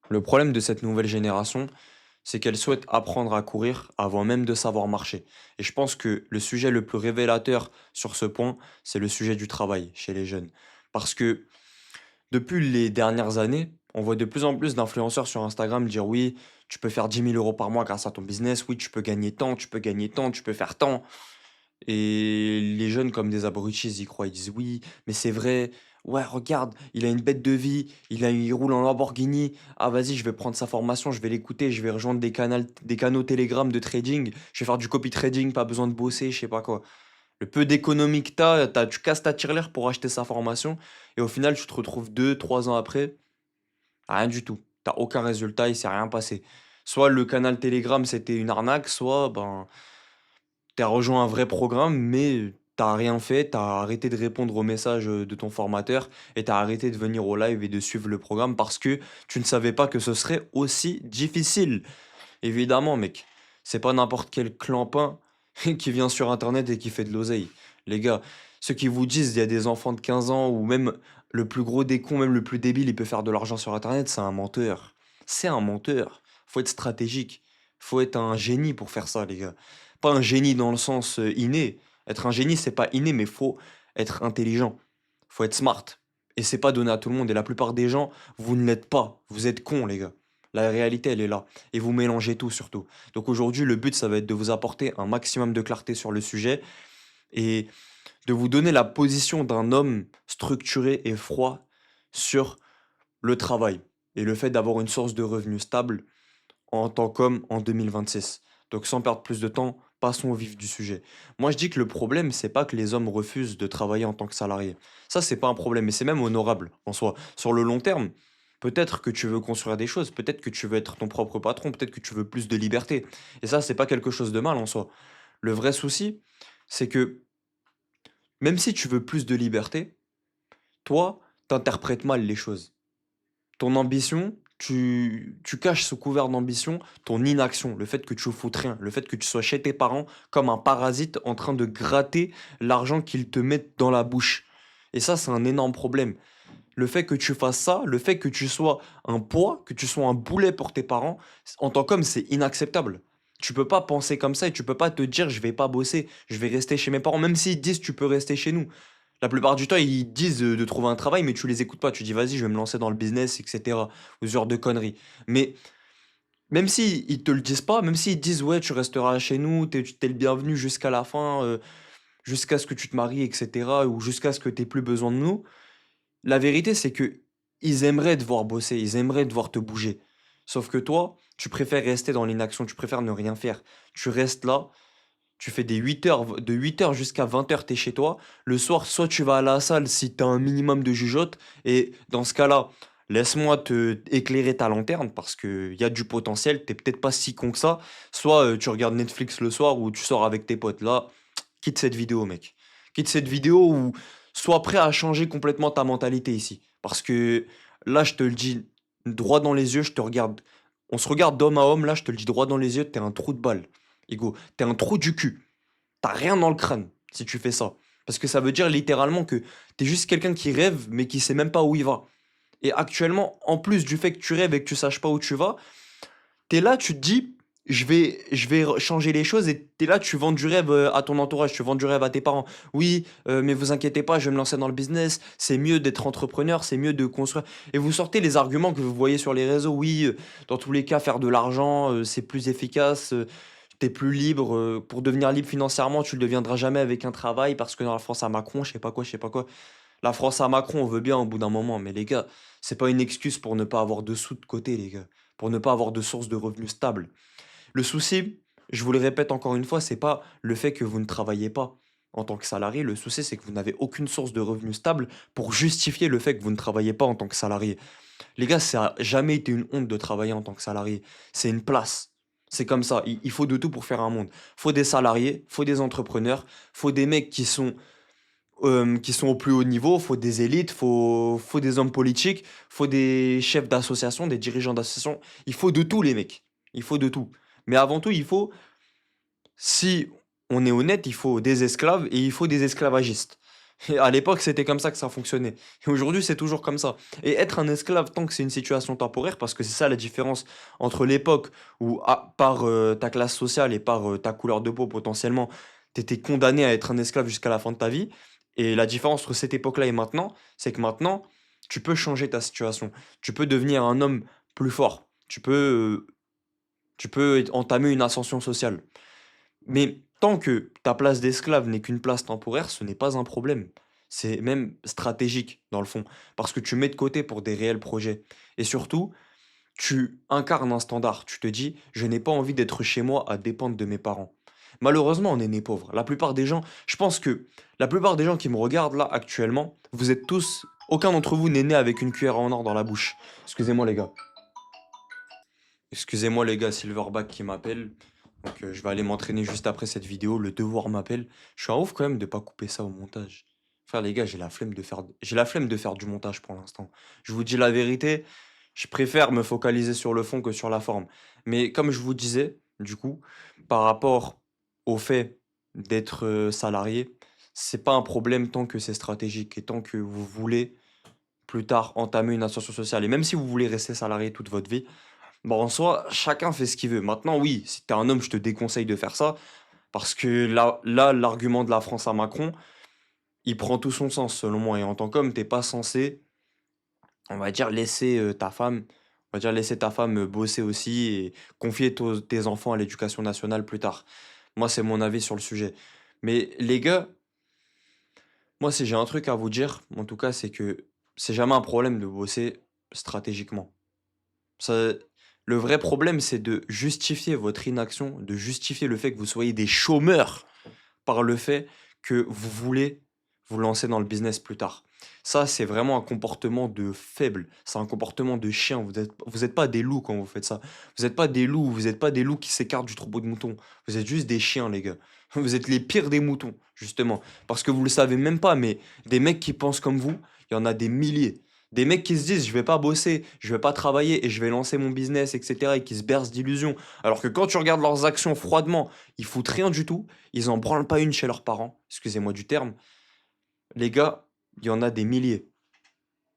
Le problème de cette nouvelle génération, c'est qu'elle souhaite apprendre à courir avant même de savoir marcher. Et je pense que le sujet le plus révélateur sur ce point, c'est le sujet du travail chez les jeunes. Parce que depuis les dernières années, on voit de plus en plus d'influenceurs sur Instagram dire oui, tu peux faire 10 000 € par mois grâce à ton business, oui, tu peux gagner tant, tu peux gagner tant, tu peux faire tant. Et les jeunes comme des abrutis, ils y croient, ils disent oui, mais c'est vrai. Ouais, regarde, il a une bête de vie, il roule en Lamborghini. Ah, vas-y, je vais prendre sa formation, je vais l'écouter, je vais rejoindre des canaux Telegram de trading. Je vais faire du copy trading, pas besoin de bosser, je sais pas quoi. Le peu d'économie que tu casses ta tirelire pour acheter sa formation. Et au final, tu te retrouves 2, 3 ans après, rien du tout. T'as aucun résultat, il s'est rien passé. Soit le canal Telegram, c'était une arnaque, soit ben, t'as rejoint un vrai programme, mais t'as rien fait, t'as arrêté de répondre aux messages de ton formateur et t'as arrêté de venir au live et de suivre le programme parce que tu ne savais pas que ce serait aussi difficile. Évidemment, mec, c'est pas n'importe quel clampin qui vient sur internet et qui fait de l'oseille. Les gars, ceux qui vous disent il y a des enfants de 15 ans ou même le plus gros des cons, même le plus débile, il peut faire de l'argent sur internet, c'est un menteur. C'est un menteur. Faut être stratégique. Faut être un génie pour faire ça, les gars. Pas un génie dans le sens inné. Être un génie, c'est pas inné, mais faut être intelligent. Faut être smart. Et c'est pas donné à tout le monde. Et la plupart des gens, vous ne l'êtes pas. Vous êtes cons, les gars. La réalité, elle est là. Et vous mélangez tout surtout. Donc aujourd'hui, le but, ça va être de vous apporter un maximum de clarté sur le sujet et de vous donner la position d'un homme structuré et froid sur le travail et le fait d'avoir une source de revenus stable en tant qu'homme en 2026. Donc sans perdre plus de temps, passons au vif du sujet. Moi je dis que le problème, c'est pas que les hommes refusent de travailler en tant que salariés. Ça, c'est pas un problème, et c'est même honorable en soi. Sur le long terme, peut-être que tu veux construire des choses, peut-être que tu veux être ton propre patron, peut-être que tu veux plus de liberté. Et ça, c'est pas quelque chose de mal en soi. Le vrai souci, c'est que même si tu veux plus de liberté, toi, t'interprètes mal les choses. Ton ambition, tu caches sous couvert d'ambition ton inaction, le fait que tu foutes rien, le fait que tu sois chez tes parents comme un parasite en train de gratter l'argent qu'ils te mettent dans la bouche. Et ça, c'est un énorme problème. Le fait que tu fasses ça, le fait que tu sois un poids, que tu sois un boulet pour tes parents, en tant qu'homme, c'est inacceptable. Tu peux pas penser comme ça et tu peux pas te dire je vais pas bosser, je vais rester chez mes parents, même s'ils disent tu peux rester chez nous. La plupart du temps, ils disent de trouver un travail, mais tu les écoutes pas. Tu dis vas-y, je vais me lancer dans le business, etc. Ou ce genre de conneries. Mais même si ils te le disent pas, même s'ils disent ouais, tu resteras chez nous, t'es le bienvenu jusqu'à la fin, jusqu'à ce que tu te maries, etc. Ou jusqu'à ce que t'aies plus besoin de nous, la vérité, c'est que ils aimeraient te voir bosser, ils aimeraient te voir te bouger. Sauf que toi, tu préfères rester dans l'inaction, tu préfères ne rien faire. Tu restes là, tu fais des 8 heures, de 8 heures jusqu'à 20 heures, t'es chez toi. Le soir, soit tu vas à la salle si t'as un minimum de jugeote, et dans ce cas-là, laisse-moi te éclairer ta lanterne parce qu'il y a du potentiel, t'es peut-être pas si con que ça. Soit tu regardes Netflix le soir ou tu sors avec tes potes. Là, quitte cette vidéo, mec. Quitte cette vidéo ou sois prêt à changer complètement ta mentalité ici. Parce que là, je te le dis droit dans les yeux, je te regarde. On se regarde d'homme à homme, là, je te le dis droit dans les yeux, t'es un trou de balle. Ego, t'es un trou du cul. T'as rien dans le crâne si tu fais ça. Parce que ça veut dire littéralement que t'es juste quelqu'un qui rêve, mais qui sait même pas où il va. Et actuellement, en plus du fait que tu rêves et que tu saches pas où tu vas, t'es là, tu te dis, je vais changer les choses et t'es là, tu vends du rêve à ton entourage, tu vends du rêve à tes parents. Oui, mais vous inquiétez pas, je vais me lancer dans le business, c'est mieux d'être entrepreneur, c'est mieux de construire. Et vous sortez les arguments que vous voyez sur les réseaux, oui, dans tous les cas, faire de l'argent, c'est plus efficace, t'es plus libre. Pour devenir libre financièrement, tu le deviendras jamais avec un travail parce que dans la France à Macron, je sais pas quoi, je sais pas quoi. La France à Macron, on veut bien au bout d'un moment, mais les gars, c'est pas une excuse pour ne pas avoir de sous de côté, les gars, pour ne pas avoir de source de revenus stable. Le souci, je vous le répète encore une fois, c'est pas le fait que vous ne travaillez pas en tant que salarié. Le souci, c'est que vous n'avez aucune source de revenus stable pour justifier le fait que vous ne travaillez pas en tant que salarié. Les gars, ça a jamais été une honte de travailler en tant que salarié. C'est une place. C'est comme ça. Il faut de tout pour faire un monde. Faut des salariés, faut des entrepreneurs, faut des mecs qui sont au plus haut niveau, faut des élites, faut des hommes politiques, faut des chefs d'association, des dirigeants d'association. Il faut de tout, les mecs. Il faut de tout. Mais avant tout, il faut, si on est honnête, il faut des esclaves et il faut des esclavagistes. Et à l'époque, c'était comme ça que ça fonctionnait. Et aujourd'hui, c'est toujours comme ça. Et être un esclave, tant que c'est une situation temporaire, parce que c'est ça la différence entre l'époque où, par ta classe sociale et par ta couleur de peau potentiellement, tu étais condamné à être un esclave jusqu'à la fin de ta vie. Et la différence entre cette époque-là et maintenant, c'est que maintenant, tu peux changer ta situation. Tu peux devenir un homme plus fort. Tu peux entamer une ascension sociale. Mais tant que ta place d'esclave n'est qu'une place temporaire, ce n'est pas un problème. C'est même stratégique, dans le fond, parce que tu mets de côté pour des réels projets. Et surtout, tu incarnes un standard. Tu te dis, je n'ai pas envie d'être chez moi à dépendre de mes parents. Malheureusement, on est né pauvres. La plupart des gens, je pense que la plupart des gens qui me regardent là actuellement, vous êtes tous, aucun d'entre vous n'est né avec une cuillère en or dans la bouche. Excusez-moi les gars. Excusez-moi les gars, Silverback qui m'appelle. Donc je vais aller m'entraîner juste après cette vidéo. Le devoir m'appelle. Je suis un ouf quand même de pas couper ça au montage. Enfin les gars, j'ai la flemme de faire du montage pour l'instant. Je vous dis la vérité, je préfère me focaliser sur le fond que sur la forme. Mais comme je vous disais, du coup, par rapport au fait d'être salarié, c'est pas un problème tant que c'est stratégique et tant que vous voulez plus tard entamer une ascension sociale. Et même si vous voulez rester salarié toute votre vie, bon, en soi, chacun fait ce qu'il veut. Maintenant, oui, si t'es un homme, je te déconseille de faire ça, parce que là, l'argument de la France à Macron, il prend tout son sens, selon moi. Et en tant qu'homme, t'es pas censé, on va dire, laisser ta femme bosser aussi et confier tes enfants à l'éducation nationale plus tard. Moi, c'est mon avis sur le sujet. Mais les gars, moi, si j'ai un truc à vous dire, en tout cas, c'est que c'est jamais un problème de bosser stratégiquement. Ça, le vrai problème, c'est de justifier votre inaction, de justifier le fait que vous soyez des chômeurs par le fait que vous voulez vous lancer dans le business plus tard. Ça, c'est vraiment un comportement de faible. C'est un comportement de chien. Vous êtes pas des loups quand vous faites ça. Vous n'êtes pas des loups. Vous n'êtes pas des loups qui s'écartent du troupeau de moutons. Vous êtes juste des chiens, les gars. Vous êtes les pires des moutons, justement. Parce que vous le savez même pas, mais des mecs qui pensent comme vous, il y en a des milliers. Des mecs qui se disent, je vais pas bosser, je vais pas travailler et je vais lancer mon business, etc. et qui se bercent d'illusions. Alors que quand tu regardes leurs actions froidement, ils foutent rien du tout. Ils en branlent pas une chez leurs parents. Excusez-moi du terme. Les gars, il y en a des milliers.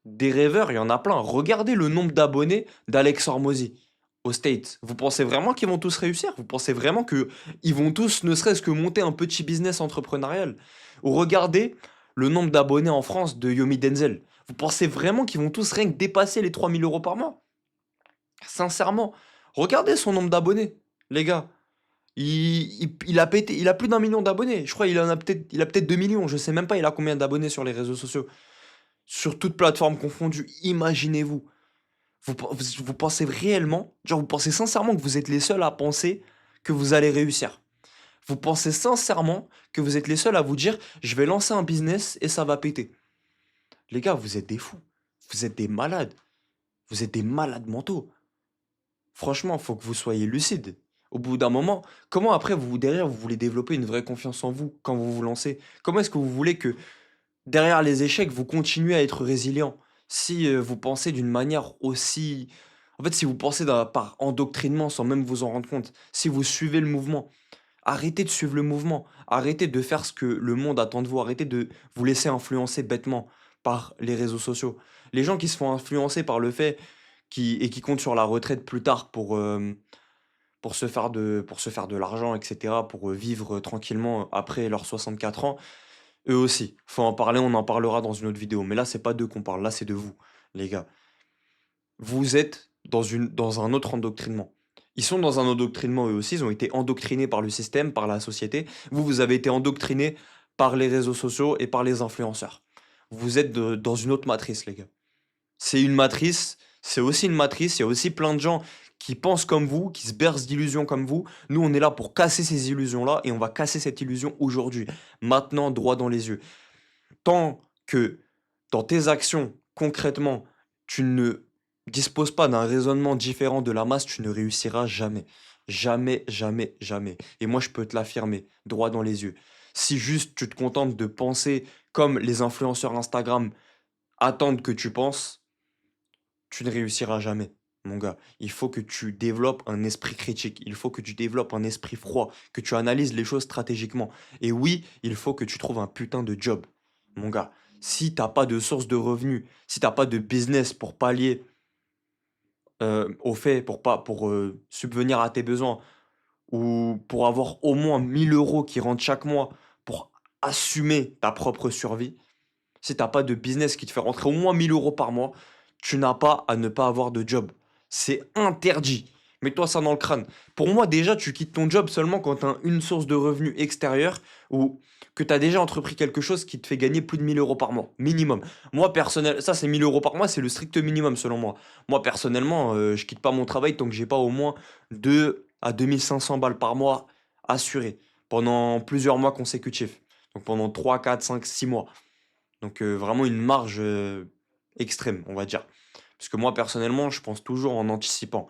Des rêveurs, il y en a plein. Regardez le nombre d'abonnés d'Alex Hormozy aux States. Vous pensez vraiment qu'ils vont tous réussir? Vous pensez vraiment qu'ils vont tous, ne serait-ce que monter un petit business entrepreneurial? Ou regardez le nombre d'abonnés en France de Yomi Denzel. Vous pensez vraiment qu'ils vont tous rien que dépasser les 3 000 € par mois? Sincèrement, regardez son nombre d'abonnés, les gars. Il a pété, il a plus d'1 million d'abonnés. Je crois il a peut-être 2 millions. Je sais même pas il a combien d'abonnés sur les réseaux sociaux. Sur toutes plateformes confondues. Imaginez-vous. Vous pensez réellement, genre vous pensez sincèrement que vous êtes les seuls à penser que vous allez réussir. Vous pensez sincèrement que vous êtes les seuls à vous dire, je vais lancer un business et ça va péter. Les gars, vous êtes des fous. Vous êtes des malades. Vous êtes des malades mentaux. Franchement, faut que vous soyez lucide. Au bout d'un moment, comment après, derrière, vous voulez développer une vraie confiance en vous quand vous vous lancez? Comment est-ce que vous voulez que derrière les échecs, vous continuez à être résilient? Si vous pensez d'une manière aussi... En fait, si vous pensez par endoctrinement sans même vous en rendre compte, si vous suivez le mouvement, arrêtez de suivre le mouvement, arrêtez de faire ce que le monde attend de vous, arrêtez de vous laisser influencer bêtement par les réseaux sociaux. Les gens qui se font influencer par le fait et qui comptent sur la retraite plus tard pour se faire de l'argent, etc., pour vivre tranquillement après leurs 64 ans, eux aussi. Faut en parler, on en parlera dans une autre vidéo. Mais là, c'est pas d'eux qu'on parle, là, c'est de vous, les gars. Vous êtes dans un autre endoctrinement. Ils sont dans un endoctrinement eux aussi, ils ont été endoctrinés par le système, par la société. Vous, vous avez été endoctrinés par les réseaux sociaux et par les influenceurs. Vous êtes dans une autre matrice, les gars. C'est une matrice, c'est aussi une matrice, il y a aussi plein de gens qui pensent comme vous, qui se bercent d'illusions comme vous. Nous, on est là pour casser ces illusions-là et on va casser cette illusion aujourd'hui, maintenant, droit dans les yeux. Tant que dans tes actions, concrètement, tu ne disposes pas d'un raisonnement différent de la masse, tu ne réussiras jamais. Jamais, jamais, jamais. Et moi, je peux te l'affirmer, droit dans les yeux. Si juste tu te contentes de penser comme les influenceurs Instagram attendent que tu penses, tu ne réussiras jamais, mon gars. Il faut que tu développes un esprit critique. Il faut que tu développes un esprit froid, que tu analyses les choses stratégiquement. Et oui, il faut que tu trouves un putain de job. mon gars, si t'as pas de source de revenus, si t'as pas de business pour pallier au fait, pour subvenir à tes besoins, ou pour avoir au moins 1 000 € qui rentrent chaque mois pour assumer ta propre survie, si t'as pas de business qui te fait rentrer au moins 1 000 € par mois, tu n'as pas à ne pas avoir de job. C'est interdit. Mets-toi ça dans le crâne. Pour moi, déjà, tu quittes ton job seulement quand tu as une source de revenus extérieure ou que tu as déjà entrepris quelque chose qui te fait gagner plus de 1 000 € par mois, minimum. Moi, personnel, ça c'est 1 000 € par mois, c'est le strict minimum selon moi. Moi, personnellement, je quitte pas mon travail tant que j'ai pas au moins 2 à 2 500 balles par mois assurées pendant plusieurs mois consécutifs. Donc pendant 3, 4, 5, 6 mois. Donc vraiment une marge extrême, on va dire. Parce que moi, personnellement, je pense toujours en anticipant.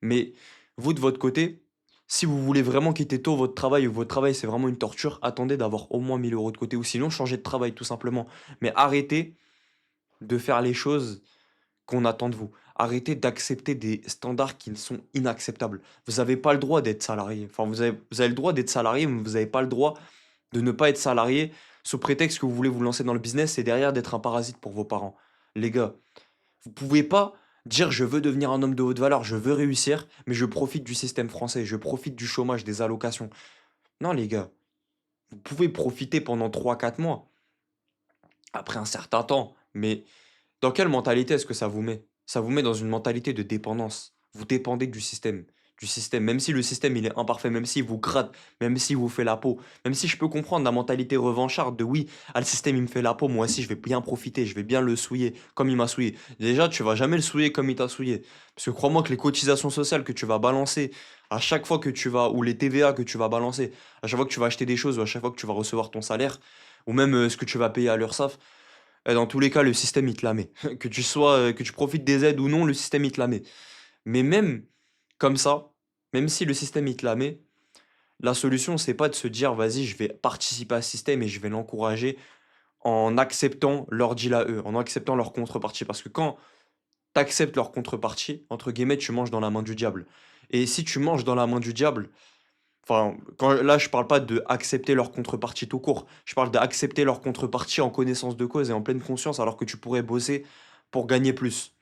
Mais vous, de votre côté, si vous voulez vraiment quitter tôt votre travail ou votre travail c'est vraiment une torture, attendez d'avoir au moins 1 000 € de côté ou sinon changez de travail tout simplement. Mais arrêtez de faire les choses qu'on attend de vous. Arrêtez d'accepter des standards qui sont inacceptables. Vous n'avez pas le droit d'être salarié. Enfin, vous avez le droit d'être salarié, mais vous n'avez pas le droit de ne pas être salarié sous prétexte que vous voulez vous lancer dans le business et derrière d'être un parasite pour vos parents. Les gars, vous pouvez pas dire je veux devenir un homme de haute valeur, je veux réussir, mais je profite du système français, je profite du chômage, des allocations. Non, les gars, vous pouvez profiter pendant 3, 4 mois, après un certain temps, mais dans quelle mentalité est-ce que ça vous met? Ça vous met dans une mentalité de dépendance. Vous dépendez du système. Du système. Même si le système il est imparfait, même s'il vous gratte, même s'il vous fait la peau, même si je peux comprendre la mentalité revancharde de oui, ah, le système il me fait la peau, moi aussi je vais bien profiter, je vais bien le souiller comme il m'a souillé. Déjà, tu vas jamais le souiller comme il t'a souillé. Parce que crois-moi que les cotisations sociales que tu vas balancer à chaque fois que tu vas, ou les TVA que tu vas balancer, à chaque fois que tu vas acheter des choses, ou à chaque fois que tu vas recevoir ton salaire, ou même ce que tu vas payer à l'URSSAF, dans tous les cas, le système, il te la met. Que tu profites des aides ou non, le système, il te la met. Mais même comme ça, même si le système, il te la met, la solution, c'est pas de se dire, vas-y, je vais participer à ce système et je vais l'encourager en acceptant leur deal à eux, en acceptant leur contrepartie. Parce que quand tu acceptes leur contrepartie, entre guillemets, tu manges dans la main du diable. Et si tu manges dans la main du diable, enfin, là, je parle pas de accepter leur contrepartie tout court. Je parle d'accepter leur contrepartie en connaissance de cause et en pleine conscience, alors que tu pourrais bosser pour gagner plus.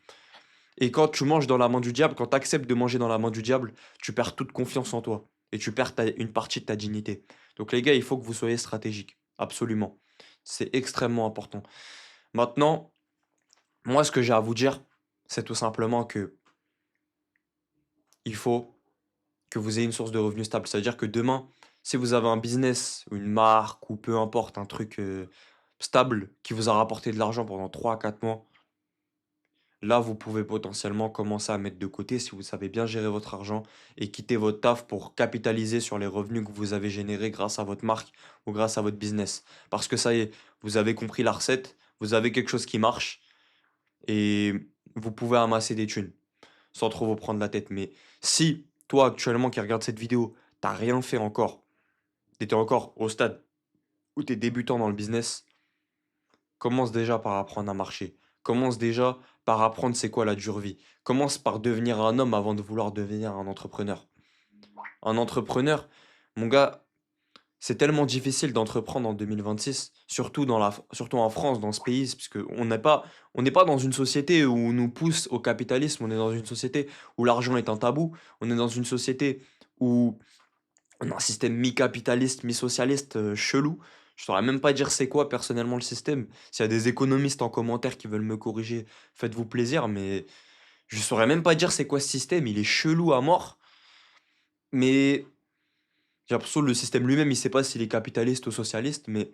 Et quand tu manges dans la main du diable, quand tu acceptes de manger dans la main du diable, tu perds toute confiance en toi. Et tu perds une partie de ta dignité. Donc les gars, il faut que vous soyez stratégiques. Absolument. C'est extrêmement important. Maintenant, moi, ce que j'ai à vous dire, c'est tout simplement que il faut que vous ayez une source de revenus stable. Ça veut dire que demain, si vous avez un business ou une marque ou peu importe, un truc stable qui vous a rapporté de l'argent pendant 3 à 4 mois, là, vous pouvez potentiellement commencer à mettre de côté si vous savez bien gérer votre argent et quitter votre taf pour capitaliser sur les revenus que vous avez générés grâce à votre marque ou grâce à votre business. Parce que ça y est, vous avez compris la recette, vous avez quelque chose qui marche et vous pouvez amasser des thunes sans trop vous prendre la tête. Mais si toi, actuellement, qui regarde cette vidéo, t'as rien fait encore, tu étais encore au stade où tu es débutant dans le business, commence déjà par apprendre à marcher. Commence déjà par apprendre c'est quoi la dure vie. Commence par devenir un homme avant de vouloir devenir un entrepreneur. Un entrepreneur, mon gars, c'est tellement difficile d'entreprendre en 2026, surtout en France, dans ce pays, parce qu'on n'est pas dans une société où on nous pousse au capitalisme, on est dans une société où l'argent est un tabou, on est dans une société où on a un système mi-capitaliste, mi-socialiste chelou. Je saurais même pas dire c'est quoi personnellement le système. S'il y a des économistes en commentaire qui veulent me corriger, faites-vous plaisir, mais je saurais même pas dire c'est quoi ce système. Il est chelou à mort, mais j'ai l'impression que le système lui-même, il sait pas s'il est capitaliste ou socialiste, mais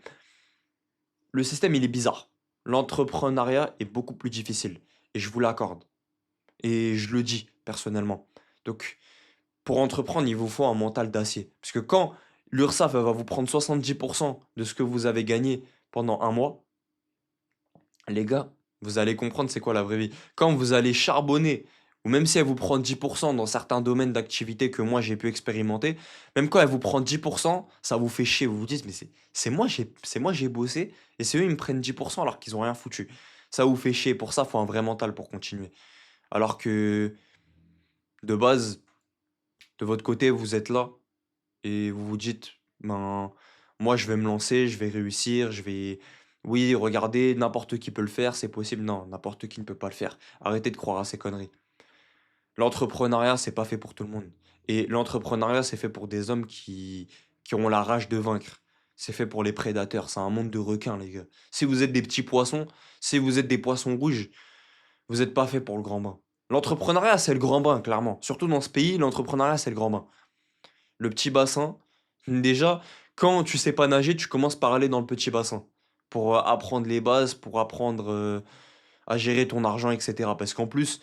le système, il est bizarre. L'entrepreneuriat est beaucoup plus difficile, et je vous l'accorde. Et je le dis personnellement. Donc, pour entreprendre, il vous faut un mental d'acier. Parce que quand l'URSSAF elle va vous prendre 70% de ce que vous avez gagné pendant un mois, les gars, vous allez comprendre c'est quoi la vraie vie. Quand vous allez charbonner, ou même si elle vous prend 10% dans certains domaines d'activité que moi j'ai pu expérimenter, même quand elle vous prend 10%, ça vous fait chier. Vous vous dites, mais c'est moi j'ai bossé, et c'est eux ils me prennent 10% alors qu'ils ont rien foutu. Ça vous fait chier. Pour ça, il faut un vrai mental pour continuer. Alors que de base, de votre côté, vous êtes là et vous vous dites, ben, moi, je vais me lancer, je vais réussir, Oui, regardez, n'importe qui peut le faire, c'est possible. Non, n'importe qui ne peut pas le faire. Arrêtez de croire à ces conneries. L'entrepreneuriat, c'est pas fait pour tout le monde. Et l'entrepreneuriat, c'est fait pour des hommes qui ont la rage de vaincre. C'est fait pour les prédateurs. C'est un monde de requins, les gars. Si vous êtes des petits poissons, si vous êtes des poissons rouges, vous n'êtes pas fait pour le grand bain. L'entrepreneuriat, c'est le grand bain, clairement. Surtout dans ce pays, l'entrepreneuriat, c'est le grand bain. Le petit bassin, déjà, quand tu sais pas nager, tu commences par aller dans le petit bassin. Pour apprendre les bases, pour apprendre à gérer ton argent, etc. Parce qu'en plus,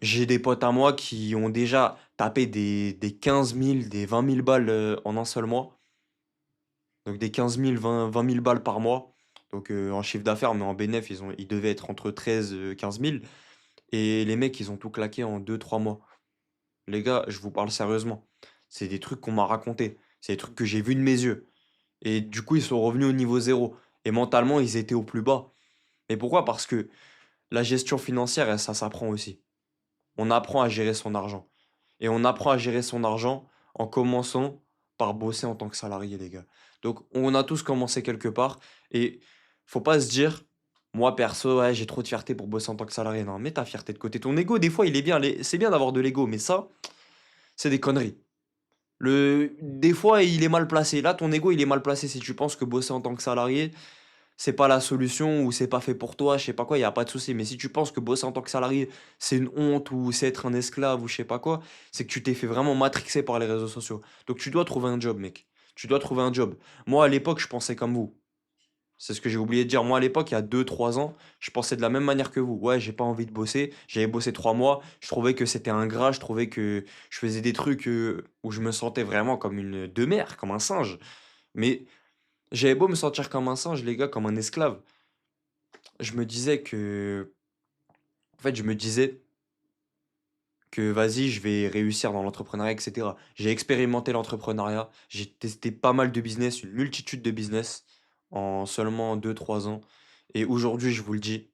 j'ai des potes à moi qui ont déjà tapé des 15 000, des 20 000 balles en un seul mois. Donc des 15 000, 20 000 balles par mois. Donc en chiffre d'affaires, mais en bénéf, ils devaient être entre 13 et 15 000. Et les mecs, ils ont tout claqué en 2 3 mois. Les gars, je vous parle sérieusement. C'est des trucs qu'on m'a raconté. C'est des trucs que j'ai vus de mes yeux. Et du coup, ils sont revenus au niveau zéro. Et mentalement, ils étaient au plus bas. Mais pourquoi? Parce que la gestion financière, ça s'apprend aussi. On apprend à gérer son argent. Et on apprend à gérer son argent en commençant par bosser en tant que salarié, les gars. Donc, on a tous commencé quelque part. Et faut pas se dire, moi perso, ouais, j'ai trop de fierté pour bosser en tant que salarié. Non, mets ta fierté de côté. Ton ego, des fois, il est bien. C'est bien d'avoir de l'ego, mais ça, c'est des conneries. Des fois, il est mal placé. Là, ton ego, il est mal placé si tu penses que bosser en tant que salarié, c'est pas la solution ou c'est pas fait pour toi, je sais pas quoi, il y a pas de souci. Mais si tu penses que bosser en tant que salarié, c'est une honte ou c'est être un esclave ou je sais pas quoi, c'est que tu t'es fait vraiment matrixer par les réseaux sociaux. Donc tu dois trouver un job, mec. Tu dois trouver un job. Moi, à l'époque, je pensais comme vous. C'est ce que j'ai oublié de dire. Moi, à l'époque, il y a 2 3 ans, je pensais de la même manière que vous. Ouais, j'ai pas envie de bosser. J'avais bossé 3 mois. Je trouvais que c'était ingrat. Je trouvais que je faisais des trucs où je me sentais vraiment comme une demeure, comme un singe. Mais j'avais beau me sentir comme un singe, les gars, comme un esclave. Je me disais que, en fait, je me disais que vas-y, je vais réussir dans l'entrepreneuriat, etc. J'ai expérimenté l'entrepreneuriat. J'ai testé pas mal de business, une multitude de business en seulement 2 3 ans. Et aujourd'hui, je vous le dis,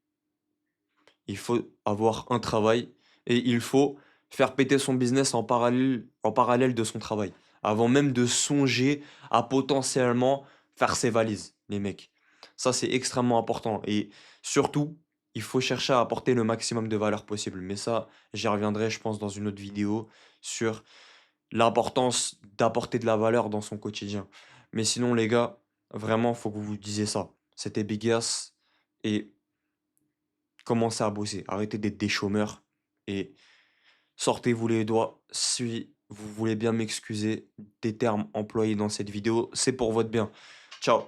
il faut avoir un travail et il faut faire péter son business en parallèle de son travail. Avant même de songer à potentiellement faire ses valises, les mecs. Ça, c'est extrêmement important. Et surtout, il faut chercher à apporter le maximum de valeur possible. Mais ça, j'y reviendrai, je pense, dans une autre vidéo sur l'importance d'apporter de la valeur dans son quotidien. Mais sinon, les gars, vraiment, faut que vous vous disiez ça. C'était Big Ass et commencez à bosser. Arrêtez d'être des chômeurs et sortez-vous les doigts si vous voulez bien m'excuser des termes employés dans cette vidéo. C'est pour votre bien. Ciao.